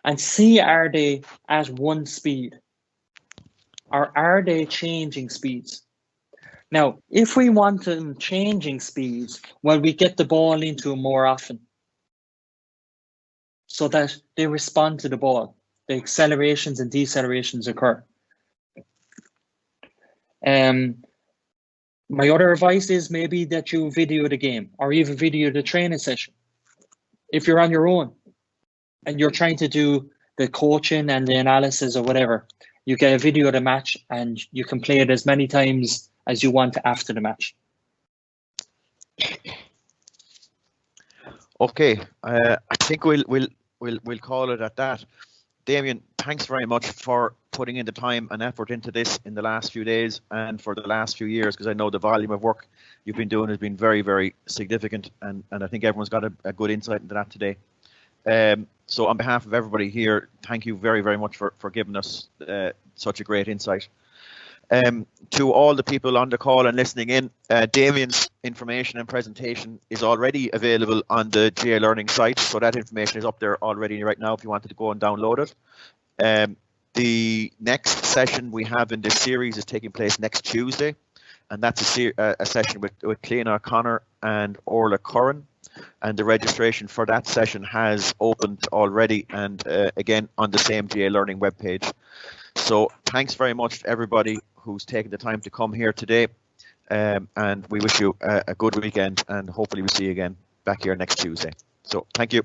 and see, are they at one speed or are they changing speeds? Now, if we want them changing speeds, well, we get the ball into them more often so that they respond to the ball. The accelerations and decelerations occur. My other advice is maybe that you video the game or even video the training session. If you're on your own and you're trying to do the coaching and the analysis or whatever, you get a video of the match and you can play it as many times as you want after the match. Okay, I think we'll call it at that. Damien, thanks very much for putting in the time and effort into this in the last few days and for the last few years, because I know the volume of work you've been doing has been very, very significant, and I think everyone's got a good insight into that today. So on behalf of everybody here, thank you very, very much for giving us such a great insight. To all the people on the call and listening in, Damien's information and presentation is already available on the GAA Learning site, so that information is up there already right now if you wanted to go and download it. The next session we have in this series is taking place next Tuesday, and that's a session with Clean O'Connor and Orla Curran, and the registration for that session has opened already, and again on the same GAA Learning webpage. So thanks very much to everybody who's taken the time to come here today, and we wish you a good weekend, and hopefully we'll see you again back here next Tuesday. So thank you.